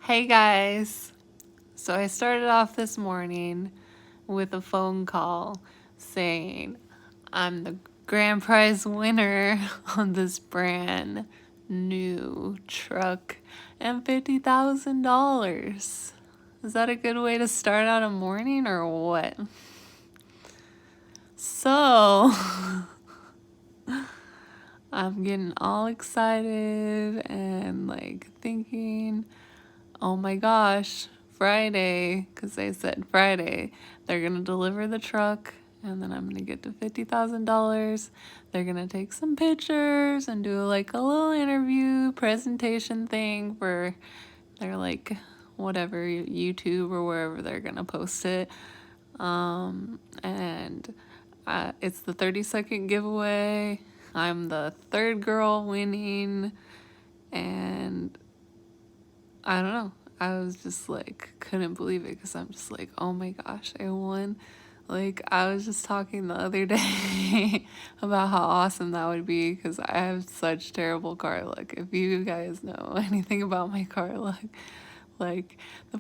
Hey guys! So I started off this morning with a phone call saying I'm the grand prize winner on this brand new truck and $50,000. Is that a good way to start out a morning or what? So I'm getting all excited and thinking, oh my gosh, Friday, because they said Friday, they're going to deliver the truck and then I'm going to get to $50,000. They're going to take some pictures and do a little interview presentation thing for their whatever, YouTube or wherever they're going to post it. And it's the 30-second giveaway. I'm the third girl winning, and I don't know. I was just couldn't believe it because I'm just oh my gosh, I won. I was just talking the other day about how awesome that would be because I have such terrible car luck. If you guys know anything about my car luck, the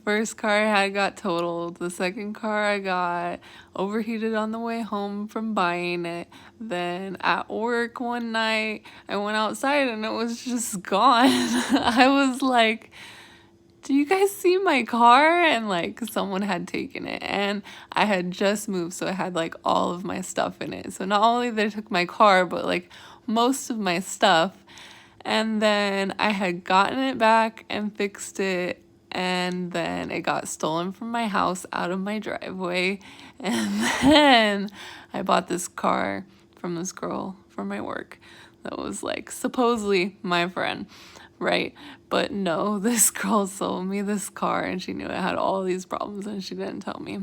first car I had got totaled. The second car I got overheated on the way home from buying it. Then at work one night, I went outside and it was just gone. I was like, do you guys see my car? And someone had taken it and I had just moved, so I had all of my stuff in it. So not only they took my car, but most of my stuff. And then I had gotten it back and fixed it, and then it got stolen from my house out of my driveway. And then I bought this car from this girl from my work that was supposedly my friend, right? But no, this girl sold me this car and she knew it had all these problems and she didn't tell me.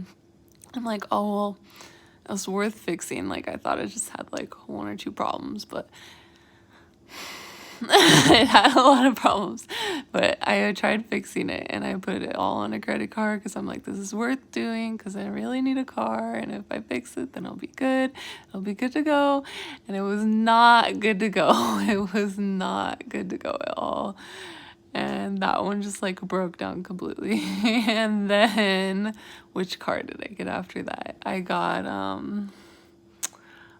I'm like, oh, well, it was worth fixing. I thought it just had one or two problems, but it had a lot of problems. But I tried fixing it and I put it all on a credit card because I'm like, this is worth doing because I really need a car, and if I fix it, then it'll be good. It'll be good to go. And it was not good to go. It was not good to go at all. And that one just broke down completely. And then which car did I get after that? I got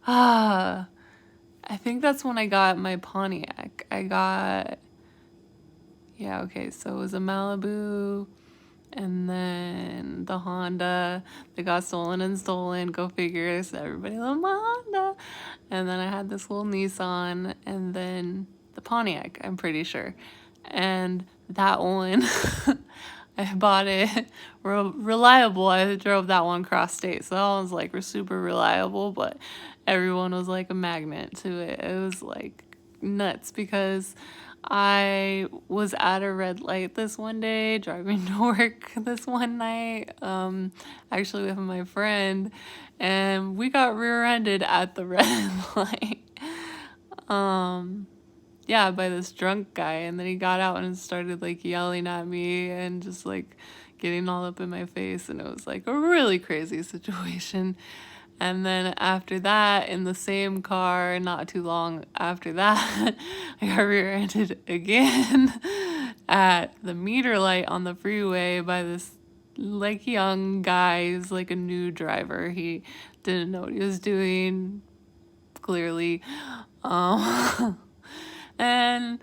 I think that's when I got my Pontiac. So it was a Malibu and then the Honda. They got stolen, go figure. So everybody loved my Honda. And then I had this little Nissan and then the Pontiac, I'm pretty sure. And that one, I bought it reliable. I drove that one cross state, so that one's was super reliable, but everyone was a magnet to it. It was nuts because I was at a red light this one day driving to work this one night, actually with my friend, and we got rear-ended at the red light. Yeah, by this drunk guy, and then he got out and started yelling at me and just getting all up in my face, and it was a really crazy situation. And then after that, in the same car, not too long after that, I got rear-ended again at the meter light on the freeway by this young guy who's a new driver. He didn't know what he was doing, clearly. And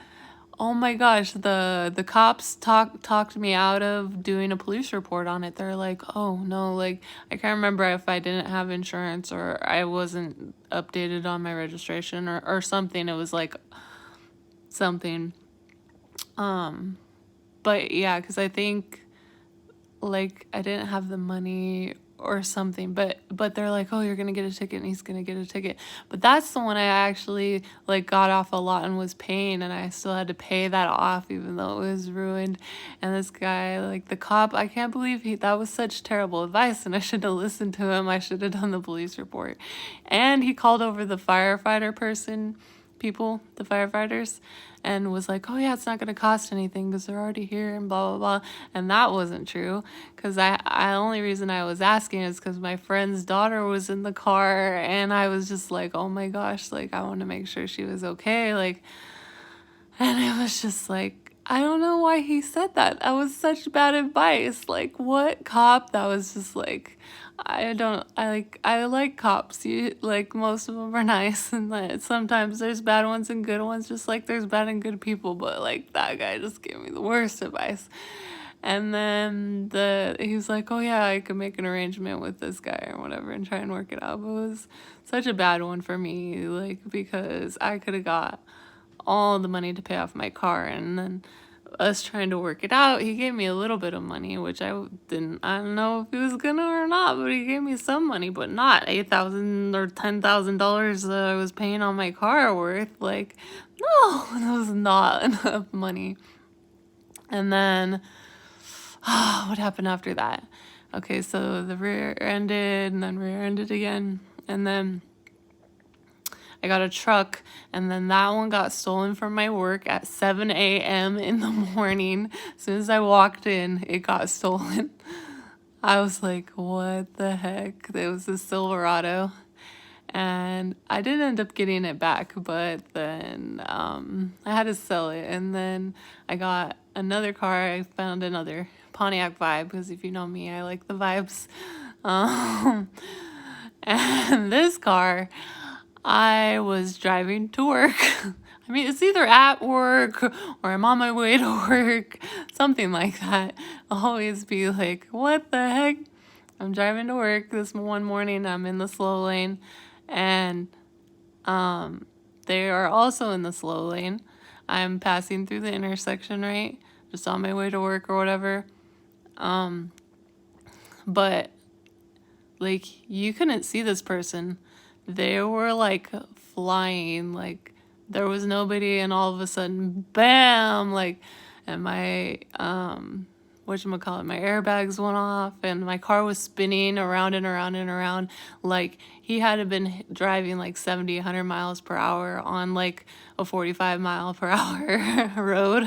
oh my gosh, the cops talked me out of doing a police report on it. They're like, oh no, I can't remember if I didn't have insurance or I wasn't updated on my registration or something. It was something. But yeah, because I think I didn't have the money or something, but they're like, oh, you're gonna get a ticket and he's gonna get a ticket. But that's the one I actually got off a lot and was paying, and I still had to pay that off even though it was ruined. And this guy, the cop, I can't believe that was such terrible advice, and I should have listened to him. I should have done the police report. And he called over the firefighter the firefighters, and was like, oh yeah, it's not going to cost anything because they're already here and blah, blah, blah. And that wasn't true because I only reason I was asking is because my friend's daughter was in the car and I was just oh my gosh, I want to make sure she was okay. And it was just I don't know why he said that. That was such bad advice. Like, what cop? That was just like, I like cops. You like, most of them are nice, and like, sometimes there's bad ones and good ones, just like there's bad and good people. But like, that guy just gave me the worst advice. And then he was like, oh yeah, I could make an arrangement with this guy or whatever and try and work it out. But it was such a bad one for me, like, because I could have got all the money to pay off my car, and then us trying to work it out, he gave me a little bit of money, which I don't know if he was gonna or not, but he gave me some money, but not $8,000 or $10,000 that I was paying on my car worth. Like, no, that was not enough money. And then, what happened after that? Okay, so the rear ended, and then rear ended again, and then I got a truck, and then that one got stolen from my work at 7 a.m. in the morning. As soon as I walked in, it got stolen. I was like, what the heck? It was a Silverado. And I did end up getting it back, but then I had to sell it. And then I got another car. I found another Pontiac Vibe, because if you know me, I like the vibes. And this car, I was driving to work. I mean, it's either at work or I'm on my way to work, something like that. I'll always be like, what the heck? I'm driving to work this one morning. I'm in the slow lane, and they are also in the slow lane. I'm passing through the intersection, right? Just on my way to work or whatever. But like, you couldn't see this person. They were like flying, like there was nobody, and all of a sudden, bam, like, and my whatchamacallit, my airbags went off, and my car was spinning around and around and around. Like, he had been driving like 70, 100 miles per hour on like a 45 mile per hour road,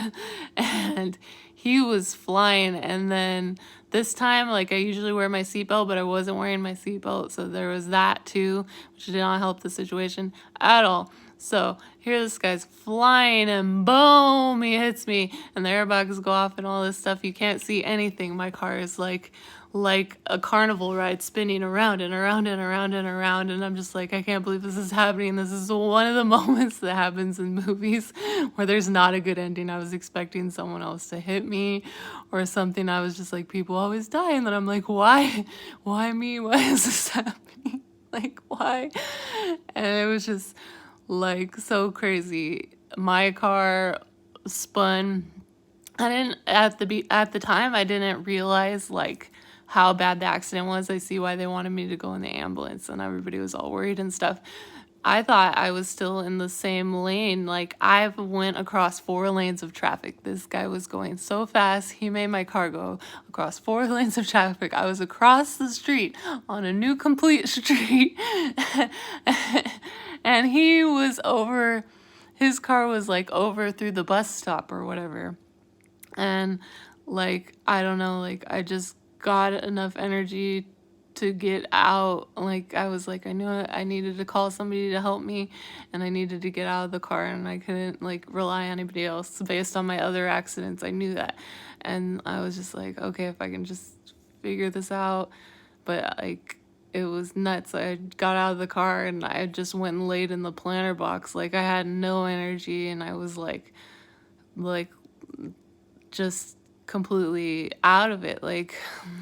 and he was flying. And then this time, like, I usually wear my seatbelt, but I wasn't wearing my seatbelt, so there was that too, which did not help the situation at all. So here this guy's flying, and boom, he hits me, and the airbags go off and all this stuff. You can't see anything. My car is like a carnival ride, spinning around and around and around and around, and I'm just like, I can't believe this is happening. This is one of the moments that happens in movies where there's not a good ending. I was expecting someone else to hit me or something. I was just like, people always die, and then I'm like, why me? Why is this happening? Like, why? And it was just like so crazy. My car spun. I didn't at the time, I didn't realize like how bad the accident was. I see why they wanted me to go in the ambulance, and everybody was all worried and stuff. I thought I was still in the same lane. Like, I went across 4 lanes of traffic. This guy was going so fast. He made my car go across 4 lanes of traffic. I was across the street on a new complete street. And he was over, his car was like over through the bus stop or whatever. And like, I don't know, like, I just got enough energy to get out. Like, I was like, I knew I needed to call somebody to help me, and I needed to get out of the car, and I couldn't like rely on anybody else based on my other accidents. I knew that. And I was just like, okay, if I can just figure this out. But like, it was nuts. I got out of the car, and I just went and laid in the planter box. Like, I had no energy, and I was like just completely out of it. Like,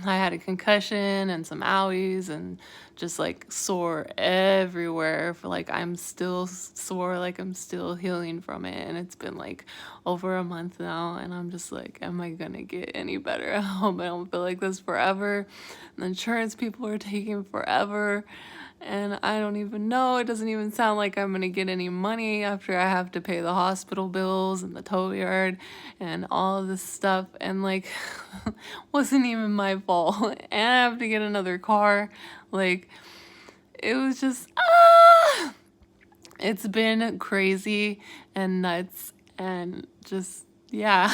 I had a concussion and some owies, and just like sore everywhere. For like, I'm still sore, like I'm still healing from it, and it's been like over a month now, and I'm just like, am I gonna get any better? I hope I don't feel like this forever. And the insurance people are taking forever, and I don't even know. It doesn't even sound like I'm gonna get any money after I have to pay the hospital bills and the tow yard and all of this stuff. And like, wasn't even my fault. And I have to get another car. Like, it was just, it's been crazy and nuts, and just, yeah.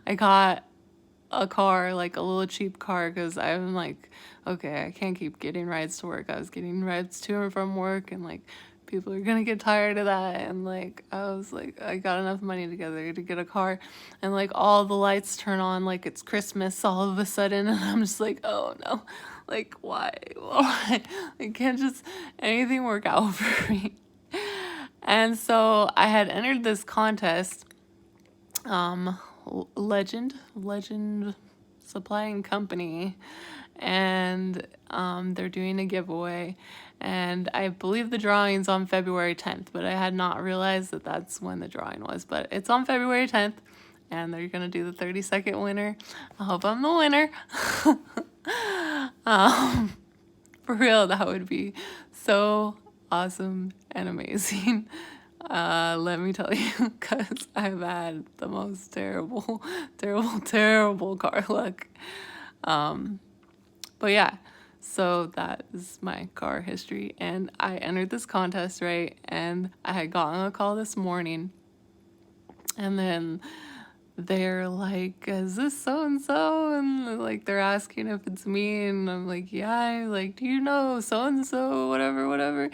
I got a car, like a little cheap car, because I'm like, okay, I can't keep getting rides to work. I was getting rides to and from work, and like, people are gonna get tired of that. And like, I was like, I got enough money together to get a car, and like all the lights turn on like it's Christmas all of a sudden, and I'm just like, oh no, like why? Like, can't just anything work out for me? And so I had entered this contest, Legend Supplying Company, and they're doing a giveaway, and I believe the drawing's on February 10th, but I had not realized that that's when the drawing was, but it's on February 10th, and they're gonna do the 30-second winner. I hope I'm the winner. For real, that would be so awesome and amazing. Let me tell you, because I've had the most terrible car luck. But yeah, so that is my car history. And I entered this contest, right? And I had gotten a call this morning. And then they're like, is this so-and-so? And like, they're asking if it's me. And I'm like, yeah, like, do you know so-and-so, whatever.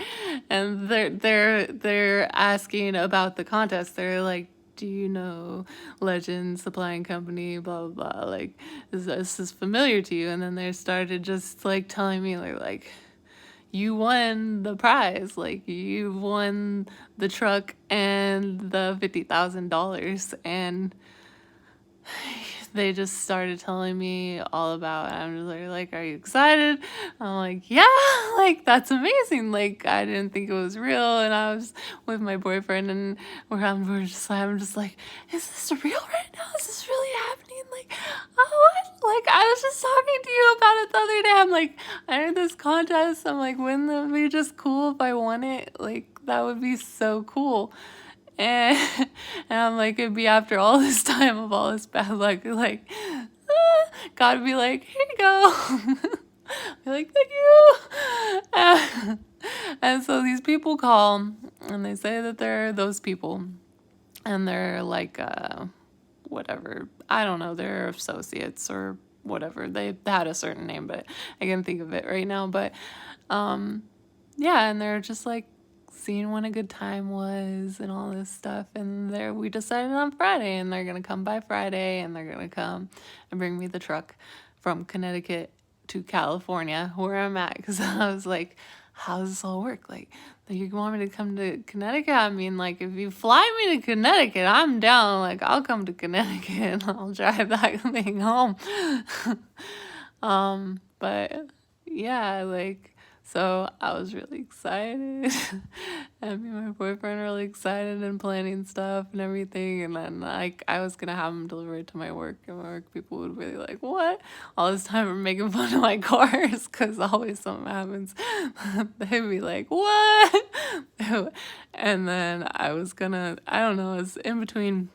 And they're asking about the contest. They're like, do you know Legend Supplying Company, blah, blah, blah. Like, is this familiar to you? And then they started just like telling me like, you won the prize, like you won the truck and the $50,000. And they just started telling me all about it. I'm just like, are you excited? I'm like, yeah, like that's amazing. Like, I didn't think it was real. And I was with my boyfriend, and I'm just like, is this real right now? Is this really happening? Like, oh, what? Like, I was just talking to you about it the other day. I'm like, I entered this contest. I'm like, wouldn't it be just cool if I won it? Like, that would be so cool. And, and I'm like, it'd be after all this time of all this bad luck, like, God would be like, here you go. Be like, thank you. And so these people call, and they say that they're those people, and they're like, whatever, I don't know, they're associates or whatever. They had a certain name, but I can't think of it right now. But yeah, and they're just like, seeing when a good time was and all this stuff. And we decided on Friday, and they're gonna come by Friday, and they're gonna come and bring me the truck from Connecticut to California, where I'm at. Because I was like, how does this all work? Like, you want me to come to Connecticut? I mean, like, if you fly me to Connecticut, I'm down. Like, I'll come to Connecticut and I'll drive that thing home. But yeah, like, so I was really excited, and me and my boyfriend were really excited and planning stuff and everything. And then like, I was gonna have them delivered to my work, and my work people would be like, what? All this time we're making fun of my cars, because always something happens. They'd be like, what? And then I was gonna, I don't know, I was in between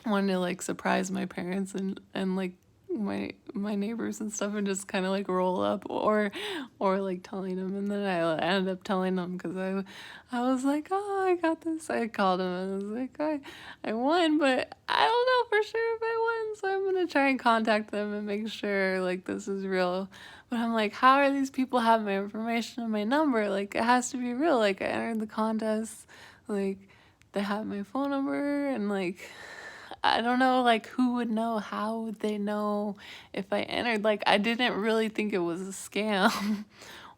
wanting to like surprise my parents and like my neighbors and stuff, and just kind of like roll up, or like telling them. And then I ended up telling them, because I was like, oh, I got this. I called them and I was like, I won, but I don't know for sure if I won, so I'm gonna try and contact them and make sure like this is real. But I'm like, how are these people having my information and my number? Like, it has to be real. Like, I entered the contest, like they have my phone number, and like, I don't know, like, who would know? How would they know if I entered? Like, I didn't really think it was a scam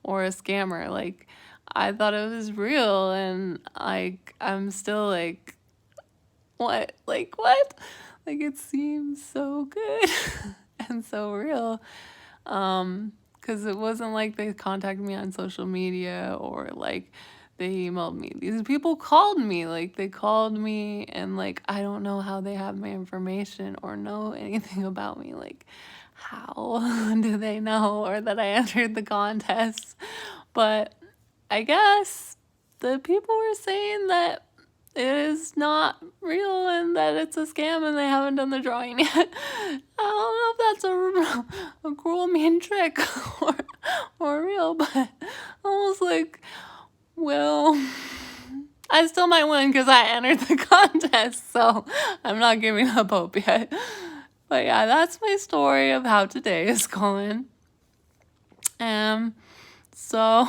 or a scammer. Like, I thought it was real, and like, I'm still like, what? Like, what? Like, it seems so good and so real. Because it wasn't like they contacted me on social media, or like they emailed me. These people called me. Like, they called me, and like, I don't know how they have my information or know anything about me. Like, how do they know, or that I entered the contest? But I guess the people were saying that it is not real and that it's a scam, and they haven't done the drawing yet. I don't know if that's a cruel, mean trick or real, but I was like, well, I still might win because I entered the contest, so I'm not giving up hope yet. But yeah, that's my story of how today is going. So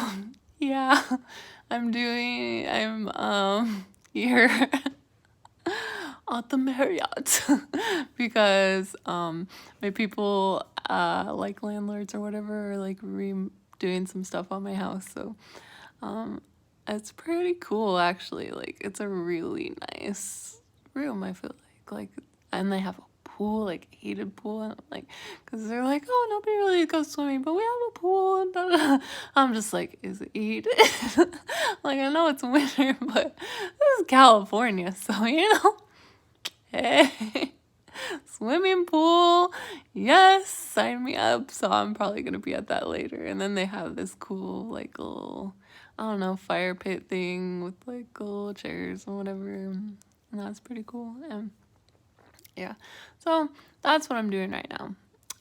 yeah, I'm here at the Marriott because my people like landlords or whatever are like doing some stuff on my house, so it's pretty cool actually. Like it's a really nice room, I feel like, and they have a pool, like heated pool, and like, because they're like, oh, nobody really goes swimming, but we have a pool, and da, da, da. I'm just like, is it heated? Like, I know it's winter, but this is California, so hey, swimming pool, yes, sign me up. So I'm probably gonna be at that later. And then they have this cool like little, I don't know, fire pit thing with like little chairs and whatever, and that's pretty cool. And yeah, so that's what I'm doing right now.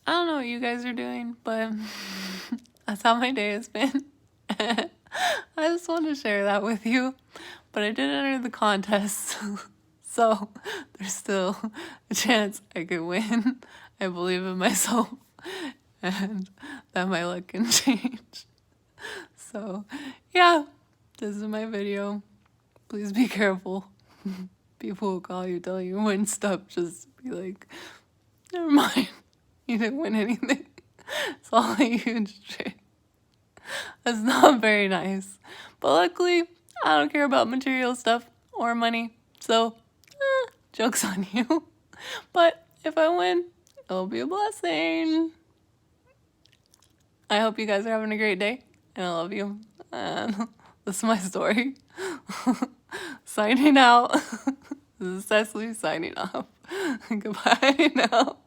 I don't know what you guys are doing, but that's how my day has been. I just wanted to share that with you, but I did enter the contest. So there's still a chance I could win. I believe in myself and that my luck can change. So yeah, this is my video. Please be careful. People will call you, tell you win stuff. Just be like, never mind. You didn't win anything. It's all a huge trick. That's not very nice. But luckily, I don't care about material stuff or money. So joke's on you. But if I win, it'll be a blessing. I hope you guys are having a great day, and I love you. And this is my story. Signing out. This is Cecily signing off. Goodbye now.